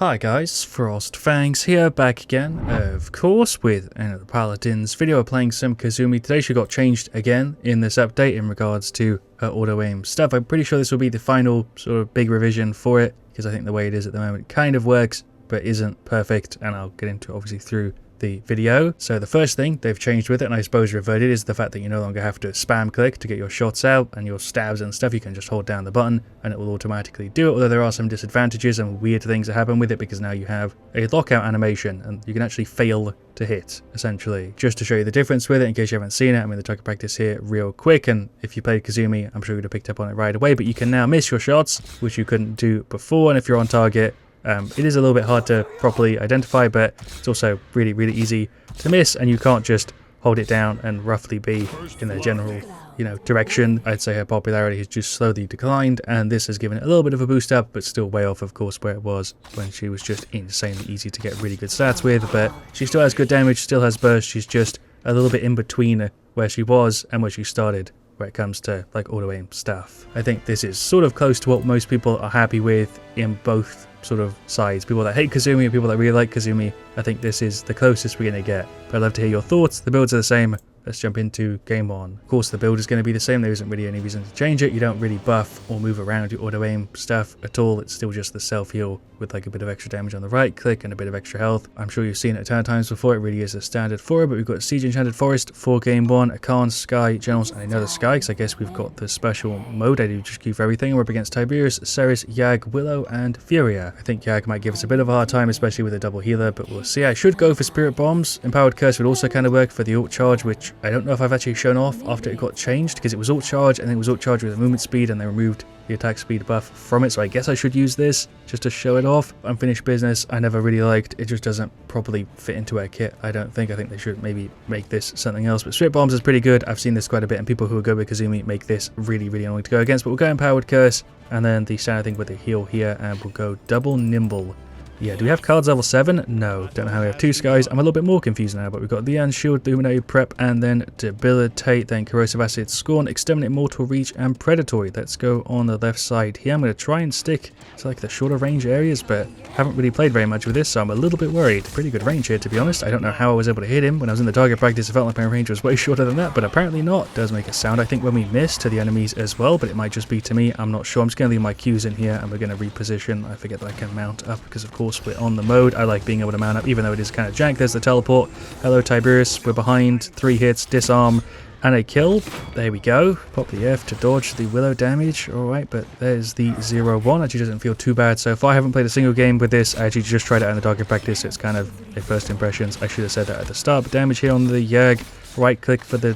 Hi guys, FrostFangs here, back again, of course, with another Paladins video playing some Kasumi. Today she got changed again in this update in regards to her auto-aim stuff. I'm pretty sure this will be the final sort of big revision for it, because I think the way it is at the moment kind of works, but isn't perfect, and I'll get into it obviously through the video. So the first thing they've changed with it, and I suppose reverted, is the fact that you no longer have to spam click to get your shots out and your stabs and stuff. You can just hold down the button and it will automatically do it, although there are some disadvantages and weird things that happen with it, because now you have a lockout animation and you can actually fail to hit, essentially. Just to show you the difference with it, in case you haven't seen it, I'm going to target practice here real quick, and if you played Kasumi, I'm sure you would have picked up on it right away, but you can now miss your shots, which you couldn't do before, and if you're on target, it is a little bit hard to properly identify, but it's also really easy to miss, and you can't just hold it down and roughly be in the general, direction. I'd say her popularity has just slowly declined, and this has given it a little bit of a boost up, but still way off, of course, where it was when she was just insanely easy to get really good stats with. But she still has good damage, still has burst. She's just a little bit in between where she was and where she started when it comes to like auto-aim stuff. I think this is sort of close to what most people are happy with in both sort of sides. People that hate Kasumi and people that really like Kasumi. I think this is the closest we're going to get. But I'd love to hear your thoughts. The builds are the same. Let's jump into game on. Of course, the build is going to be the same. There isn't really any reason to change it. You don't really buff or move around your auto-aim stuff at all. It's still just the self-heal with like a bit of extra damage on the right click and a bit of extra health. I'm sure you've seen it a ton of times before. It really is a standard for it, but we've got Siege Enchanted Forest for game one, a Khan, Sky, Generals, and another Sky, because I guess we've got the special mode. I do just queue for everything. We're up against Tiberius, Ceres, Yag, Willow, and Furia. I think Yag might give us a bit of a hard time, especially with a double healer, but we'll see. I should go for Spirit Bombs. Empowered Curse would also kind of work for the ult charge, which I don't know if I've actually shown off after it got changed, because it was ult charge and then it was ult charge with a movement speed, and they removed the attack speed buff from it, so I guess I should use this just to show it off. Unfinished business I never really liked. It just doesn't properly fit into our kit, I don't think. I think they should maybe make this something else, but Spirit Bombs is pretty good. I've seen this quite a bit, and people who are good with Kasumi make this really annoying to go against, but we'll go Empowered Curse and then the standard thing with the heal here, and we'll go double nimble. Yeah, do we have cards level 7? No, don't know how we have two Skies. I'm a little bit more confused now, but we've got the Shield, Illuminated Prep, and then Debilitate, then Corrosive Acid, Scorn, Exterminate, Mortal Reach, and Predatory. Let's go on the left side here. I'm going to try and stick to like the shorter range areas, but haven't really played very much with this, so I'm a little bit worried. Pretty good range here, to be honest. I don't know how I was able to hit him. When I was in the target practice, it felt like my range was way shorter than that, but apparently not. It does make a sound, I think, when we miss to the enemies as well, but it might just be to me. I'm not sure. I'm just going to leave my Qs in here, and we're going to reposition. I forget that I can mount up, because of course we're on the mode. I like being able to mount up, even though it is kind of jank. There's the teleport. Hello, Tiberius. We're behind. 3 hits, disarm, and a kill. There we go. Pop the F to dodge the Willow damage. Alright, but there's the 0-1. Actually doesn't feel too bad so far. I haven't played a single game with this. I actually just tried it out in the target practice. It's kind of a first impressions. I should have said that at the start. But damage here on the Yag. Right click for the,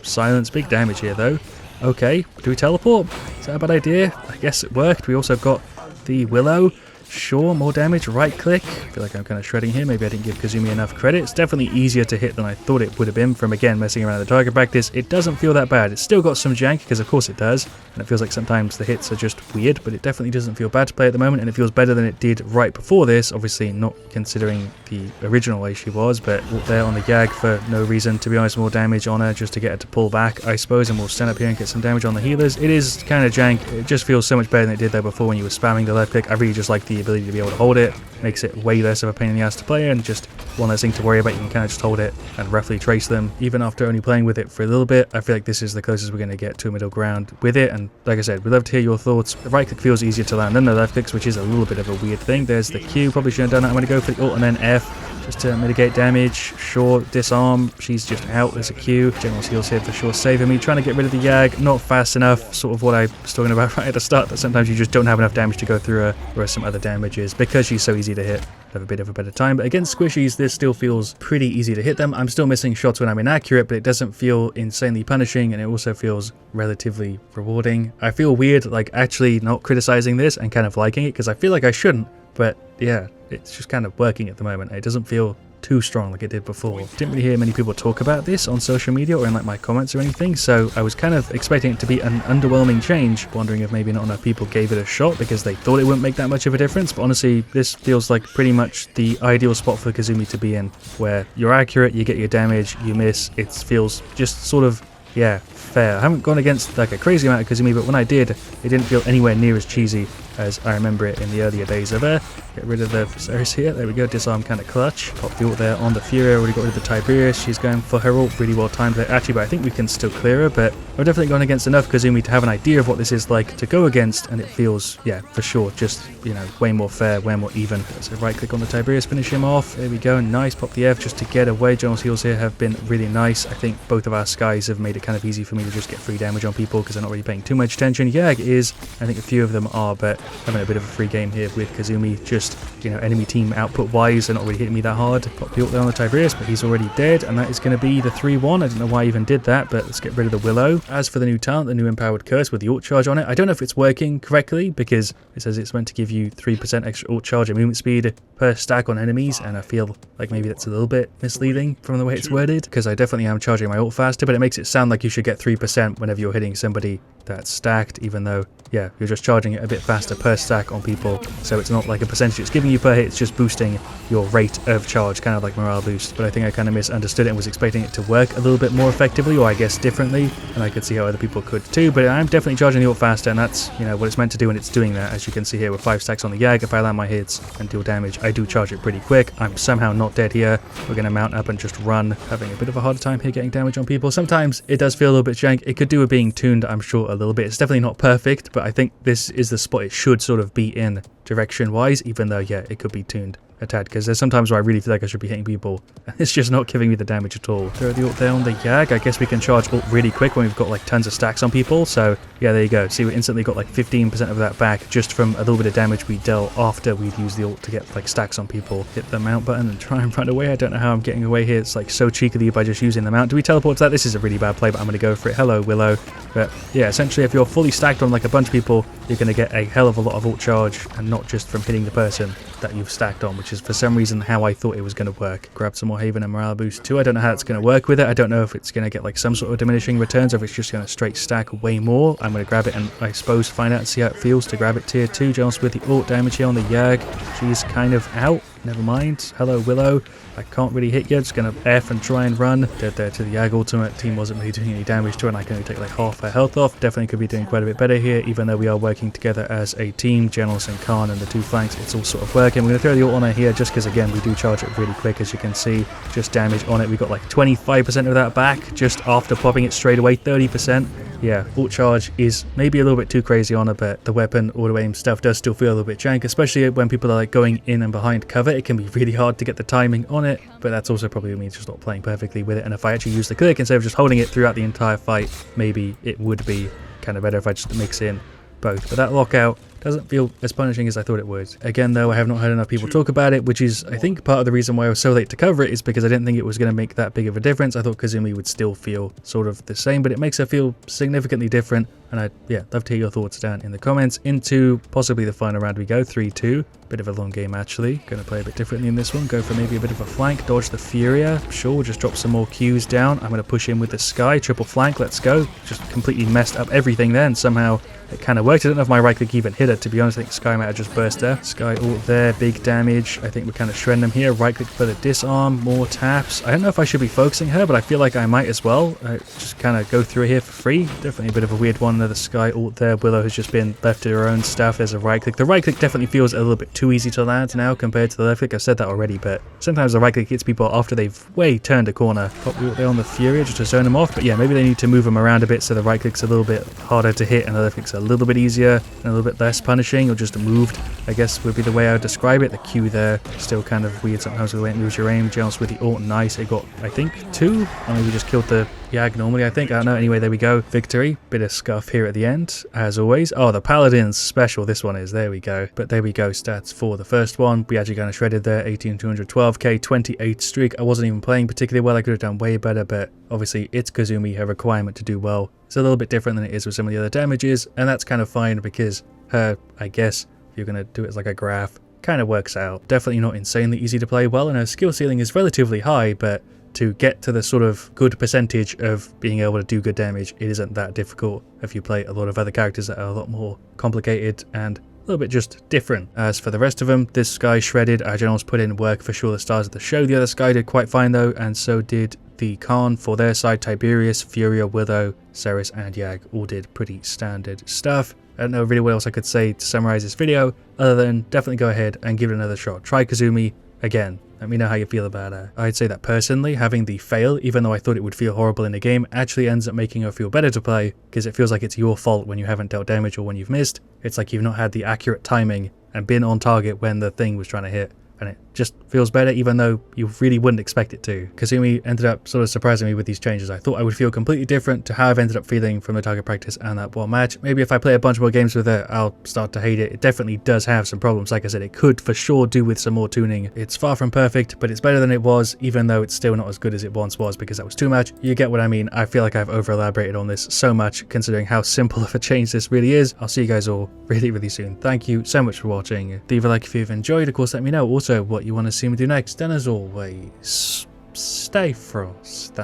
silence. Big damage here, though. Okay, do we teleport? Is that a bad idea? I guess it worked. We also got the Willow. Sure, more damage, right click. I feel like I'm kind of shredding here. Maybe I didn't give Kasumi enough credit. It's definitely easier to hit than I thought it would have been from, again, messing around the target practice. It doesn't feel that bad. It's still got some jank, because of course it does. And it feels like sometimes the hits are just weird, but it definitely doesn't feel bad to play at the moment, and it feels better than it did right before this. Obviously not considering the original way she was, but there on the Yag for no reason. To be honest, more damage on her just to get her to pull back, I suppose, and we'll stand up here and get some damage on the healers. It is kind of jank. It just feels so much better than it did there before when you were spamming the left click. I really just like the ability to be able to hold it. Makes it way less of a pain in the ass to play, and just one less thing to worry about. You can kind of just hold it and roughly trace them. Even after only playing with it for a little bit, I feel like this is the closest we're going to get to a middle ground with it. And like I said, we'd love to hear your thoughts. The right click feels easier to land than the left clicks, which is a little bit of a weird thing. There's the Q. Probably shouldn't have done that. I'm going to go for the ult and then F just to mitigate damage. Sure, disarm. She's just out. There's a Q. General's heals here for sure, saving me. Trying to get rid of the Yag. Not fast enough. Sort of what I was talking about right at the start, that sometimes you just don't have enough damage to go through her, whereas some other damages, because she's so easy to hit, have a bit of a better time. But against squishies, this still feels pretty easy to hit them. I'm still missing shots when I'm inaccurate, but it doesn't feel insanely punishing, and it also feels relatively rewarding. I feel weird like actually not criticizing this and kind of liking it, because I feel like I shouldn't, but yeah, it's just kind of working at the moment. It doesn't feel too strong like it did before. Didn't really hear many people talk about this on social media or in like my comments or anything, so I was kind of expecting it to be an underwhelming change, wondering if maybe not enough people gave it a shot because they thought it wouldn't make that much of a difference. But honestly, this feels like pretty much the ideal spot for Kasumi to be in, where you're accurate, you get your damage, you miss. It feels just sort of, yeah, fair. I haven't gone against like a crazy amount of Kasumi, but when I did, it didn't feel anywhere near as cheesy as I remember it in the earlier days of Get rid of the Ceres here. There we go. Disarm kind of clutch. Pop the ult there on the Fury. Already got rid of the Tiberius. She's going for her ult. Really well timed there. Actually, but I think we can still clear her. But we're definitely going against enough Kasumi to have an idea of what this is like to go against. And it feels, yeah, for sure, just, you know, way more fair, way more even. So right click on the Tiberius. Finish him off. There we go. Nice. Pop the F just to get away. General's heals here have been really nice. I think both of our skies have made it kind of easy for me to just get free damage on people because they're not really paying too much attention. Yag is, I think a few of them are, but having a bit of a free game here with Kasumi. Just, you know, enemy team output wise, they're not really hitting me that hard. Pop the ult there on the Tiberius, but he's already dead, and that is going to be the 3-1. I don't know why I even did that, but let's get rid of the Willow. As for the new talent, the new Empowered Curse with the ult charge on it, I don't know if it's working correctly because it says it's meant to give you 3% extra ult charge and movement speed per stack on enemies, and I feel like maybe that's a little bit misleading from the way it's worded, because I definitely am charging my ult faster, but it makes it sound like you should get 3% whenever you're hitting somebody that's stacked, even though, yeah, you're just charging it a bit faster per stack on people, so it's not like a percentage it's giving you per hit, it's just boosting your rate of charge, kind of like morale boost. But I think I kind of misunderstood it and was expecting it to work a little bit more effectively, or I guess differently, and I could see how other people could too, but I'm definitely charging the ult faster, and that's, you know, what it's meant to do, and it's doing that. As you can see here with 5 stacks on the Yag, if I land my hits and deal damage, I do charge it pretty quick. I'm somehow not dead here. We're going to mount up and just run, having a bit of a harder time here getting damage on people. Sometimes it does feel a little bit jank. It could do with being tuned, I'm sure, a little bit. It's definitely not perfect, but I think this is the spot it should sort of be in direction wise, even though, yeah, it could be tuned a tad, because there's sometimes where I really feel like I should be hitting people and it's just not giving me the damage at all. Throw the ult there on the Yag. I guess we can charge ult really quick when we've got like tons of stacks on people, so yeah, there you go. See, we instantly got like 15% of that back just from a little bit of damage we dealt after we'd used the ult to get like stacks on people. Hit the mount button and try and run away. I don't know how I'm getting away here. It's like so cheekily by just using the mount. Do we teleport to that? This is a really bad play, but I'm going to go for it. Hello, Willow. But yeah, essentially if you're fully stacked on like a bunch of people, you're going to get a hell of a lot of ult charge, and not just from hitting the person that you've stacked on, which is for some reason how I thought it was going to work. Grab some more Haven and Morale Boost too. I don't know how it's going to work with it. I don't know if it's going to get like some sort of diminishing returns or if it's just going to straight stack way more. I'm going to grab it and I suppose find out and see how it feels to grab it tier 2. Jones with the ult damage here on the Yag. She's kind of out. Never mind. Hello, Willow. I can't really hit you. Just going to F and try and run. Dead there to the Yag ultimate. Team wasn't really doing any damage to it, and I can only take like half her health off. Definitely could be doing quite a bit better here, even though we are working together as a team. Generals and Khan and the 2 flanks, it's all sort of working. We're going to throw the ult on her here just because, again, we do charge it really quick, as you can see. Just damage on it. We got like 25% of that back just after popping it straight away. 30%. Yeah, ult charge is maybe a little bit too crazy on her, but the weapon auto aim stuff does still feel a little bit jank, especially when people are like going in and behind cover. It can be really hard to get the timing on it, but that's also probably me just not playing perfectly with it. And if I actually use the click instead of just holding it throughout the entire fight, maybe it would be kind of better if I just mix in both. But that lockout doesn't feel as punishing as I thought it would. Again, though, I have not heard enough people talk about it, which is, I think, part of the reason why I was so late to cover it, is because I didn't think it was going to make that big of a difference. I thought Kasumi would still feel sort of the same, but it makes her feel significantly different. And I'd, yeah, love to hear your thoughts down in the comments. Into possibly the final round we go, 3-2. Bit of a long game, actually. Going to play a bit differently in this one. Go for maybe a bit of a flank. Dodge the Furia. Sure, we'll just drop some more Qs down. I'm going to push in with the Sky. Triple flank. Let's go. Just completely messed up everything there, and somehow it kind of worked. I don't know if my right click even hit her, to be honest. I think Sky might have just burst her. Sky ult there. Big damage. I think we're kind of shredding them here. Right click for the disarm. More taps. I don't know if I should be focusing her, but I feel like I might as well. Just kind of go through here for free. Definitely a bit of a weird one. Another Sky ult there. Willow has just been left to her own stuff. There's a right click. The right click definitely feels a little bit too easy to land now compared to the left click. I've said that already, but sometimes the right click hits people after they've way turned a corner. Pop the ult there on the Fury just to zone them off. But yeah, maybe they need to move them around a bit so the right click's a little bit harder to hit and the left click's a little bit easier and a little bit less punishing, or just moved, I guess would be the way I would describe it. The Q there, still kind of weird sometimes with the way it moves your aim. Jones with the ult, nice. It got, I think, 2, or maybe just killed the Yag normally, I think. I don't know. Anyway, there we go. Victory. Bit of scuff here at the end, as always. Oh, the Paladins special this one is. There we go. But there we go. Stats for the first one. We actually kind of shredded there. 18,212k, 28 streak. I wasn't even playing particularly well. I could have done way better, but obviously it's Kasumi. Her requirement to do well is a little bit different than it is with some of the other damages, and that's kind of fine because her, I guess, if you're going to do it as like a graph, kind of works out. Definitely not insanely easy to play well, and her skill ceiling is relatively high, but to get to the sort of good percentage of being able to do good damage, it isn't that difficult if you play a lot of other characters that are a lot more complicated and a little bit just different. As for the rest of them, this guy shredded. Our generals put in work for sure, the stars of the show. The other Sky did quite fine though, and so did the Khan for their side. Tiberius, Furia, Willow, Ceres and Yag all did pretty standard stuff. I don't know really what else I could say to summarize this video, other than definitely go ahead and give it another shot. Try Kasumi again. Let me know how you feel about her. I'd say that personally, having the fail, even though I thought it would feel horrible in the game, actually ends up making her feel better to play, because it feels like it's your fault when you haven't dealt damage or when you've missed. It's like you've not had the accurate timing and been on target when the thing was trying to hit. And it just feels better, even though you really wouldn't expect it to. Kasumi ended up sort of surprising me with these changes. I thought I would feel completely different to how I've ended up feeling from the target practice and that one match. Maybe if I play a bunch more games with it, I'll start to hate it. It definitely does have some problems. Like I said, it could for sure do with some more tuning. It's far from perfect, but it's better than it was, even though it's still not as good as it once was, because that was too much. You get what I mean. I feel like I've over elaborated on this so much, considering how simple of a change this really is. I'll see you guys all really soon. Thank you so much for watching. Leave a like if you've enjoyed. Of course, let me know also what you want to see me do next. And as always, stay frosty.